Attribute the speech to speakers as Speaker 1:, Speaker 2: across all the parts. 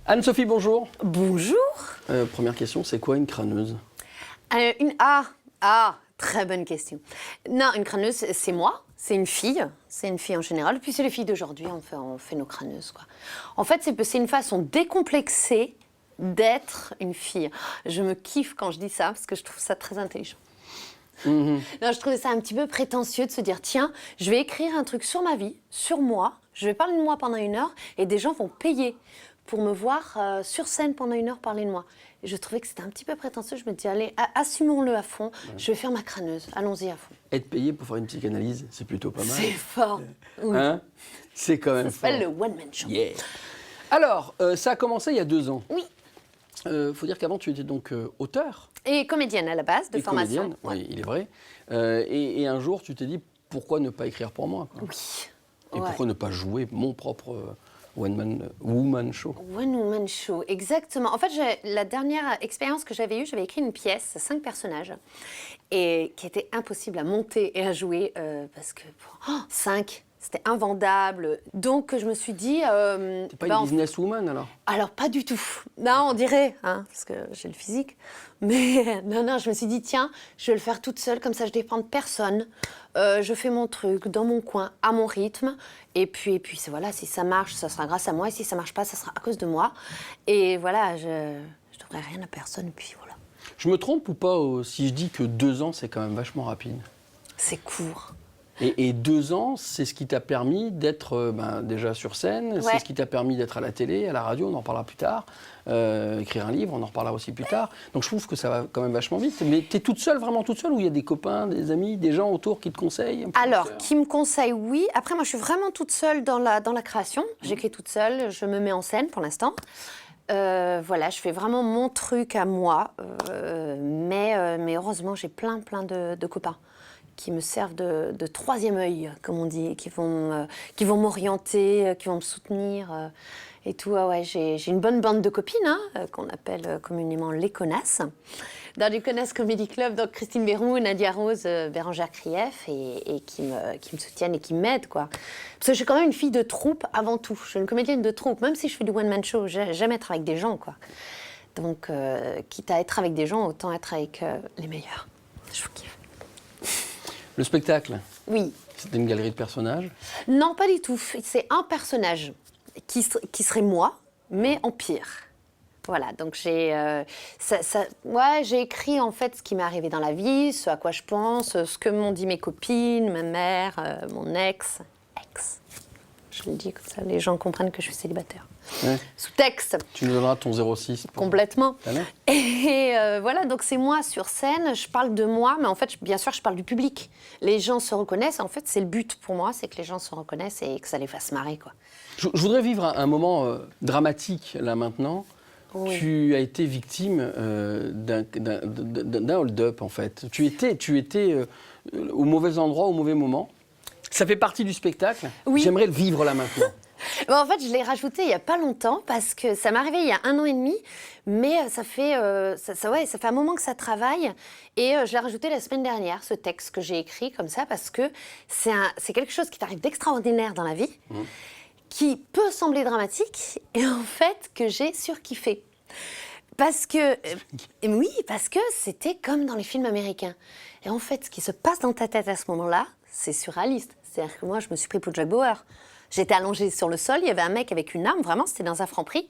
Speaker 1: Anne-Sophie, bonjour.
Speaker 2: Bonjour.
Speaker 1: Première question, c'est quoi une crâneuse?
Speaker 2: Très bonne question. Non, une crâneuse, c'est moi, c'est une fille en général, puis c'est les filles d'aujourd'hui, on fait nos crâneuses, quoi. En fait, c'est une façon décomplexée d'être une fille. Je me kiffe quand je dis ça, parce que je trouve ça très intelligent. Non, je trouvais ça un petit peu prétentieux de se dire, tiens, je vais écrire un truc sur ma vie, sur moi, je vais parler de moi pendant 1 heure, et des gens vont payer pour me voir sur scène pendant 1 heure parler de moi. Et je trouvais que c'était un petit peu prétentieux. Je me dis, allez, assumons-le à fond. Je vais faire ma crâneuse. Allons-y à fond.
Speaker 1: Être payé pour faire une psychanalyse, c'est plutôt pas mal.
Speaker 2: C'est fort. Oui.
Speaker 1: Hein? C'est quand même
Speaker 2: Ça
Speaker 1: fort.
Speaker 2: s'appelle le one-man show.
Speaker 1: Yeah. Alors, ça a commencé il y a 2 ans.
Speaker 2: Oui.
Speaker 1: Faut dire qu'avant, tu étais donc auteur.
Speaker 2: Et comédienne à la base, de
Speaker 1: et
Speaker 2: formation.
Speaker 1: comédienne, oui, il est vrai. Et un jour, tu t'es dit, pourquoi ne pas écrire pour moi, quoi.
Speaker 2: Oui.
Speaker 1: Et pourquoi ne pas jouer mon propre woman show?
Speaker 2: One Woman Show, exactement. En fait, la dernière expérience que j'avais eue, j'avais écrit une pièce, 5 personnages, et qui était impossible à monter et à jouer, parce que 5, c'était invendable. Donc, je me suis dit...
Speaker 1: T'es pas une businesswoman, alors?
Speaker 2: Alors, pas du tout. Non, on dirait, hein, parce que j'ai le physique. Mais non, je me suis dit, tiens, je vais le faire toute seule, comme ça je dépends de personne. Je fais mon truc dans mon coin, à mon rythme. Et puis voilà, si ça marche, ça sera grâce à moi. Et si ça marche pas, ça sera à cause de moi. Et voilà, je devrais rien à personne. Et puis voilà.
Speaker 1: Je me trompe ou pas si je dis que 2 ans, c'est quand même vachement rapide?
Speaker 2: C'est court.
Speaker 1: Et 2 ans, c'est ce qui t'a permis d'être déjà sur scène,
Speaker 2: Ouais.
Speaker 1: c'est ce qui t'a permis d'être à la télé, à la radio, on en parlera plus tard, écrire un livre, on en reparlera aussi plus tard. Donc je trouve que ça va quand même vachement vite. Mais t'es toute seule, vraiment toute seule, ou il y a des copains, des amis, des gens autour qui te conseillent un peu?
Speaker 2: Alors, qui me conseille, oui. Après, moi, je suis vraiment toute seule dans la création. J'écris toute seule, je me mets en scène pour l'instant. Voilà, je fais vraiment mon truc à moi. Mais heureusement, j'ai plein de copains qui me servent de 3e œil, comme on dit, qui vont m'orienter, qui vont me soutenir et tout. Ah ouais, j'ai une bonne bande de copines, hein, qu'on appelle communément les connasses. Dans les Connasses Comedy Club, donc Christine Bérou, Nadia Rose, Bérangère Krief, et qui me soutiennent et qui m'aident, quoi. Parce que je suis quand même une fille de troupe avant tout. Je suis une comédienne de troupe, même si je fais du one-man show, j'aime être avec des gens, quoi. Donc, quitte à être avec des gens, autant être avec les meilleurs. Je vous kiffe.
Speaker 1: Le spectacle,
Speaker 2: Oui.
Speaker 1: c'était une galerie de personnages?
Speaker 2: Non, pas du tout. C'est un personnage qui serait moi, mais en pire. Voilà, donc j'ai écrit en fait ce qui m'est arrivé dans la vie, ce à quoi je pense, ce que m'ont dit mes copines, ma mère, mon ex. Je le dis comme ça, les gens comprennent que je suis célibataire.
Speaker 1: Ouais.
Speaker 2: Sous texte.
Speaker 1: Tu nous donneras ton 06 pour...
Speaker 2: Complètement.
Speaker 1: Allez.
Speaker 2: Et voilà, donc c'est moi sur scène, je parle de moi, mais en fait, bien sûr, je parle du public. Les gens se reconnaissent, en fait, c'est le but pour moi, c'est que les gens se reconnaissent et que ça les fasse marrer, quoi.
Speaker 1: Je voudrais vivre un moment dramatique, là, maintenant.
Speaker 2: Oui.
Speaker 1: Tu as été victime d'un hold-up, en fait. Tu étais au mauvais endroit, au mauvais moment. Ça fait partie du spectacle.
Speaker 2: Oui.
Speaker 1: J'aimerais le vivre là maintenant.
Speaker 2: Bon, en fait, je l'ai rajouté il n'y a pas longtemps parce que ça m'est arrivé il y a 1 an et demi, mais ça fait un moment que ça travaille et je l'ai rajouté la semaine dernière, ce texte que j'ai écrit comme ça, parce que c'est quelque chose qui t'arrive d'extraordinaire dans la vie, qui peut sembler dramatique et en fait que j'ai surkiffé. Parce que c'était comme dans les films américains. Et en fait, ce qui se passe dans ta tête à ce moment-là, c'est surréaliste. C'est-à-dire que moi, je me suis pris pour Jack Bauer. J'étais allongée sur le sol, il y avait un mec avec une arme, vraiment, c'était dans un Franprix.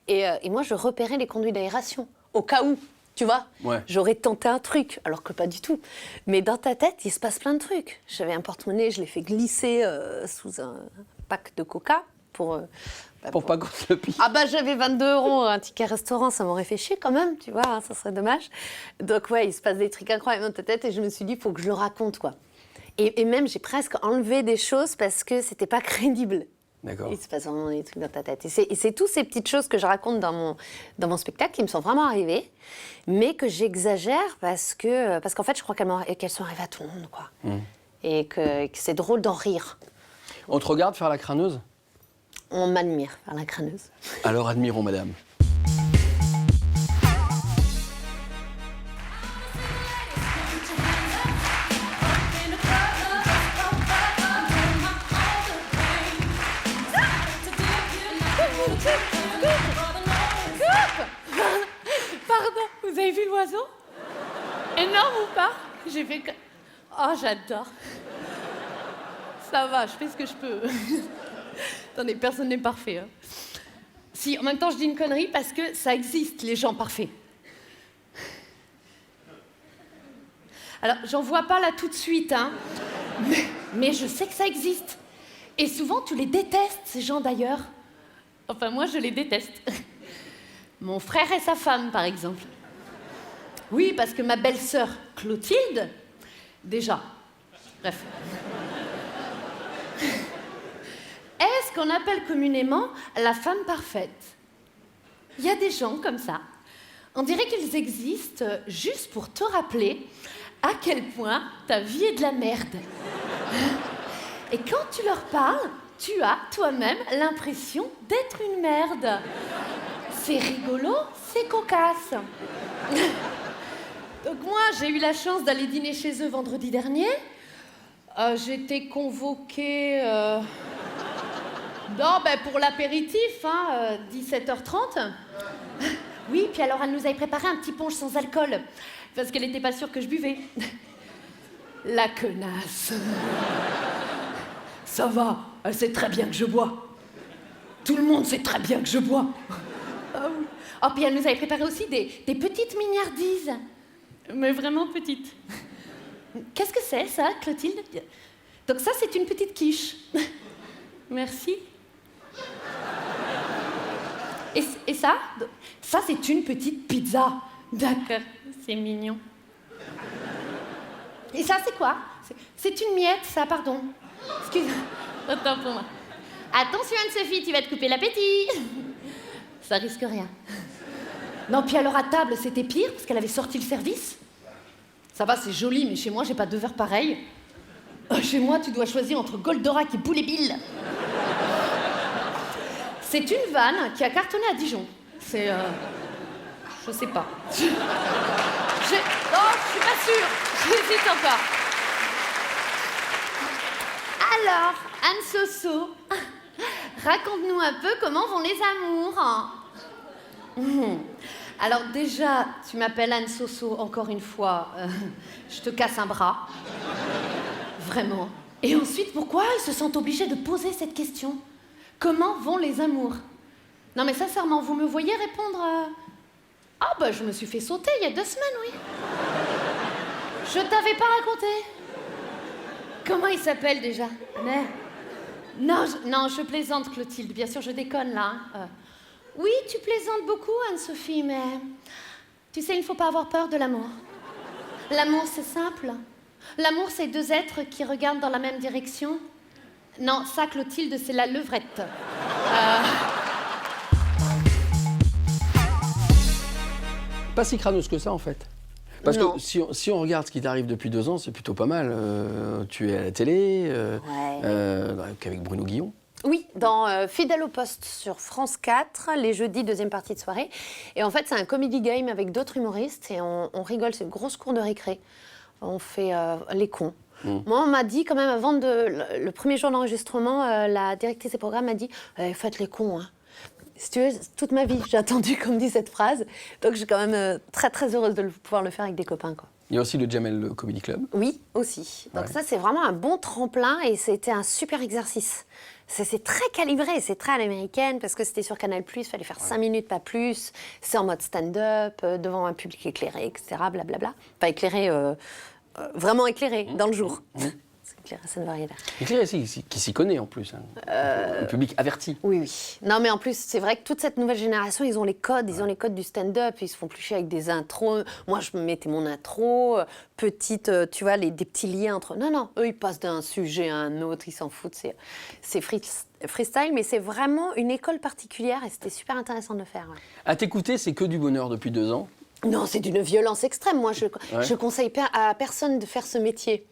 Speaker 2: Et moi, je repérais les conduits d'aération, au cas où, tu vois.
Speaker 1: Ouais.
Speaker 2: J'aurais tenté un truc, alors que pas du tout. Mais dans ta tête, il se passe plein de trucs. J'avais un porte-monnaie, je l'ai fait glisser sous un pack de coca pour
Speaker 1: pas qu'on se le pique.
Speaker 2: Ah bah j'avais 22 €, un ticket restaurant, ça m'aurait fait chier quand même, tu vois, hein, ça serait dommage. Donc ouais, il se passe des trucs incroyables dans ta tête et je me suis dit, il faut que je le raconte, quoi. Et même, j'ai presque enlevé des choses parce que c'était pas crédible.
Speaker 1: D'accord.
Speaker 2: Il se passe vraiment des trucs dans ta tête. Et c'est toutes ces petites choses que je raconte dans mon spectacle qui me sont vraiment arrivées, mais que j'exagère parce qu'en fait, je crois qu'elles sont arrivées à tout le monde, quoi. Et que c'est drôle d'en rire.
Speaker 1: On te regarde faire la crâneuse?
Speaker 2: On m'admire par la crâneuse.
Speaker 1: Alors admirons madame.
Speaker 3: Pardon, vous avez vu l'oiseau? Énorme ou pas? J'ai fait que... Oh, j'adore. Ça va, je fais ce que je peux. Attendez, personne n'est parfait. Hein. Si, en même temps, je dis une connerie parce que ça existe, les gens parfaits. Alors, j'en vois pas là tout de suite, hein. Mais je sais que ça existe. Et souvent, tu les détestes, ces gens d'ailleurs. Enfin, moi, je les déteste. Mon frère et sa femme, par exemple. Oui, parce que ma belle-sœur, Clotilde, déjà. Bref. Est ce qu'on appelle communément la femme parfaite. Il y a des gens comme ça. On dirait qu'ils existent juste pour te rappeler à quel point ta vie est de la merde. Et quand tu leur parles, tu as toi-même l'impression d'être une merde. C'est rigolo, c'est cocasse. Donc moi, j'ai eu la chance d'aller dîner chez eux vendredi dernier. J'étais convoquée... Non, ben pour l'apéritif, hein, 17h30. Oui, puis alors elle nous avait préparé un petit punch sans alcool, parce qu'elle n'était pas sûre que je buvais. La connasse. Ça va, elle sait très bien que je bois. Tout le monde sait très bien que je bois. Ah oui. Oh, puis elle nous avait préparé aussi des petites mignardises. Mais vraiment petites. Qu'est-ce que c'est, ça, Clotilde? Donc ça, c'est une petite quiche. Merci. Et ça? Ça, c'est une petite pizza. D'accord, c'est mignon. Et ça, c'est quoi? C'est une miette, ça, pardon. Excuse. Attends pour moi. Attention, Anne-Sophie, tu vas te couper l'appétit. Ça risque rien. Non, puis alors à table, c'était pire, parce qu'elle avait sorti le service. Ça va, c'est joli, mais chez moi, j'ai pas deux verres pareils. Chez moi, tu dois choisir entre Goldorak et Boulet Bill. C'est une vanne qui a cartonné à Dijon. C'est... Je sais pas. Non, je suis pas sûre. J'hésite encore. Alors, Anne Soso, raconte-nous un peu comment vont les amours. Alors déjà, tu m'appelles Anne Soso encore une fois. Je te casse un bras. Vraiment. Et ensuite, pourquoi ils se sentent obligés de poser cette question? Comment vont les amours? Non mais sincèrement, vous me voyez répondre Ah bah je me suis fait sauter il y a 2 semaines, oui. Je t'avais pas raconté. Comment il s'appelle déjà? Mais... Non, je plaisante, Clotilde. Bien sûr, je déconne là. Oui, tu plaisantes beaucoup, Anne-Sophie, mais... Tu sais, il ne faut pas avoir peur de l'amour. L'amour, c'est simple. L'amour, c'est 2 êtres qui regardent dans la même direction. Non, ça, Clotilde, c'est la levrette.
Speaker 1: Pas si crâneuse que ça, en fait. Parce
Speaker 2: Non.
Speaker 1: que si on regarde ce qui t'arrive depuis 2 ans, c'est plutôt pas mal. Tu es à la télé, avec Bruno Guillon.
Speaker 2: Oui, dans Fidèle au poste sur France 4, les jeudis, 2e partie de soirée. Et en fait, c'est un comedy game avec d'autres humoristes et on rigole, c'est une grosse cour de récré. On fait les cons. Moi, on m'a dit quand même, avant le premier jour d'enregistrement, la directrice des programmes m'a dit faites les cons, hein. Si tu veux, toute ma vie, j'ai attendu qu'on me dise cette phrase. Donc, je suis quand même très, très heureuse de pouvoir le faire avec des copains, quoi.
Speaker 1: Il y a aussi le Jamel Comedy Club.
Speaker 2: Oui, aussi. Donc
Speaker 1: Ouais.
Speaker 2: ça, c'est vraiment un bon tremplin et c'était un super exercice. C'est très calibré, c'est très à l'américaine parce que c'était sur Canal+, il fallait faire 5 minutes, pas plus. C'est en mode stand-up, devant un public éclairé, etc. Blablabla. Pas éclairé, vraiment éclairé, dans le jour. C'est éclairé, ça ne veut rien dire.
Speaker 1: Éclairé, qui s'y connaît en plus. Hein. Le public averti.
Speaker 2: Oui, oui. Non, mais en plus, c'est vrai que toute cette nouvelle génération, ils ont les codes, ils ont les codes du stand-up, ils se font plus chier avec des intros. Moi, je me mettais mon intro, petite, tu vois, des petits liens entre... Non, eux, ils passent d'un sujet à un autre, ils s'en foutent. C'est freestyle, mais c'est vraiment une école particulière et c'était super intéressant de le faire. Ouais.
Speaker 1: À t'écouter, c'est que du bonheur depuis 2 ans.
Speaker 2: Non, c'est d'une violence extrême. Moi, je conseille à personne de faire ce métier.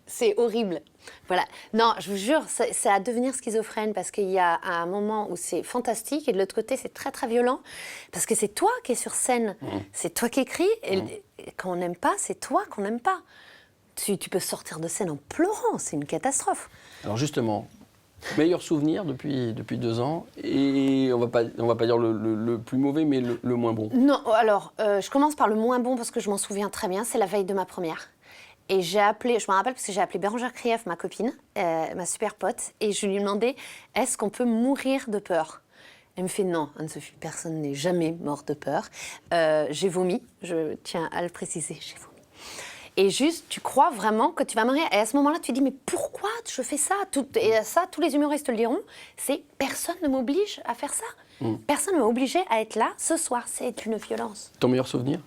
Speaker 2: C'est horrible. Voilà. Non, je vous jure, c'est à devenir schizophrène parce qu'il y a un moment où c'est fantastique et de l'autre côté, c'est très, très violent parce que c'est toi qui es sur scène. C'est toi qui écris et quand on n'aime pas, c'est toi qu'on n'aime pas. Tu peux sortir de scène en pleurant, c'est une catastrophe.
Speaker 1: Alors justement, meilleur souvenir depuis 2 ans et on va pas dire le plus mauvais, mais le moins bon.
Speaker 2: Non, alors, je commence par le moins bon parce que je m'en souviens très bien, c'est la veille de ma première. Et j'ai appelé, je me rappelle parce que j'ai appelé Bérangère Krief, ma copine, ma super pote, et je lui ai demandé, est-ce qu'on peut mourir de peur ? Elle me fait, non, Anne-Sophie, personne n'est jamais mort de peur. J'ai vomi, je tiens à le préciser, j'ai vomi. Et juste, tu crois vraiment que tu vas mourir. Et à ce moment-là, tu te dis, mais pourquoi je fais ça ? Et ça, tous les humoristes le diront, c'est personne ne m'oblige à faire ça. Personne ne m'a obligé à être là ce soir. C'est une violence.
Speaker 1: Ton meilleur souvenir ?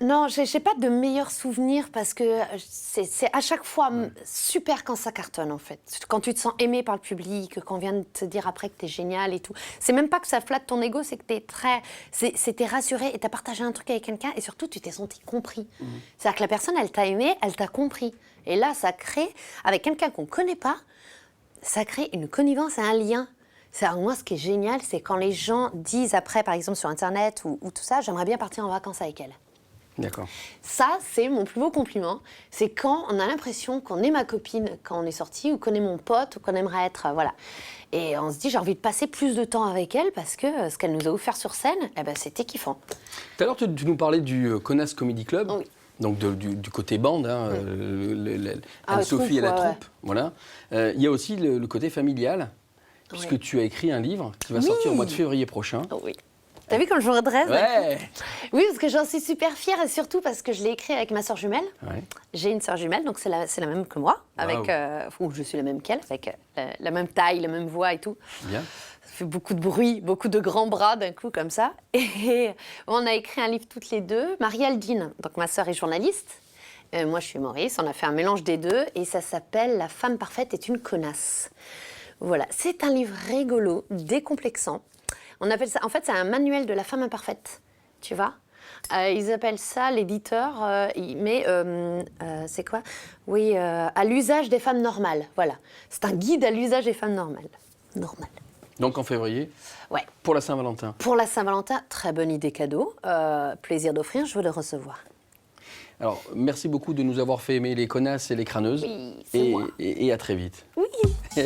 Speaker 2: Non, j'ai pas de meilleurs souvenirs parce que c'est à chaque fois super quand ça cartonne en fait. Quand tu te sens aimé par le public, quand on vient de te dire après que t'es génial et tout. C'est même pas que ça flatte ton ego, c'est que t'es rassuré et t'as partagé un truc avec quelqu'un et surtout tu t'es senti compris. C'est-à-dire que la personne, elle t'a aimé, elle t'a compris. Et là, ça crée, avec quelqu'un qu'on connaît pas, ça crée une connivence et un lien. Moi, ce qui est génial, c'est quand les gens disent après, par exemple sur Internet ou tout ça, j'aimerais bien partir en vacances avec elle.
Speaker 1: D'accord.
Speaker 2: Ça, c'est mon plus beau compliment. C'est quand on a l'impression qu'on est ma copine quand on est sorti, ou qu'on est mon pote, ou qu'on aimerait être, voilà. Et on se dit, j'ai envie de passer plus de temps avec elle parce que ce qu'elle nous a offert sur scène, eh ben, c'était kiffant.
Speaker 1: Tout à l'heure, tu nous parlais du Connasse Comedy Club,
Speaker 2: Oui.
Speaker 1: donc du côté bande, hein, Anne-Sophie et la
Speaker 2: troupe,
Speaker 1: troupe. Voilà. Il y a aussi le côté familial, puisque tu as écrit un livre qui va sortir au mois de février prochain.
Speaker 2: Oh oui. T'as vu comme je me redresse
Speaker 1: Ouais.
Speaker 2: Oui, parce que j'en suis super fière et surtout parce que je l'ai écrit avec ma sœur jumelle.
Speaker 1: Ouais.
Speaker 2: J'ai une sœur jumelle, donc c'est la même que moi, avec, ou je suis la même qu'elle, avec la même taille, la même voix et tout.
Speaker 1: Bien.
Speaker 2: Ça fait beaucoup de bruit, beaucoup de grands bras d'un coup comme ça. Et on a écrit un livre toutes les deux. Marie-Aldine, donc ma sœur est journaliste. Moi, je suis humoriste. On a fait un mélange des deux et ça s'appelle « La femme parfaite est une connasse ». Voilà, c'est un livre rigolo, décomplexant. On appelle ça, en fait, c'est un manuel de la femme imparfaite, tu vois. Ils appellent ça, l'éditeur, c'est quoi ? Oui, à l'usage des femmes normales, voilà. C'est un guide à l'usage des femmes normales.
Speaker 1: Donc en février,
Speaker 2: Ouais.
Speaker 1: pour la Saint-Valentin.
Speaker 2: Pour la Saint-Valentin, très bonne idée cadeau. Plaisir d'offrir, je veux le recevoir.
Speaker 1: Alors, merci beaucoup de nous avoir fait aimer les connasses et les crâneuses.
Speaker 2: Oui, c'est moi.
Speaker 1: Et à très vite.
Speaker 2: Oui.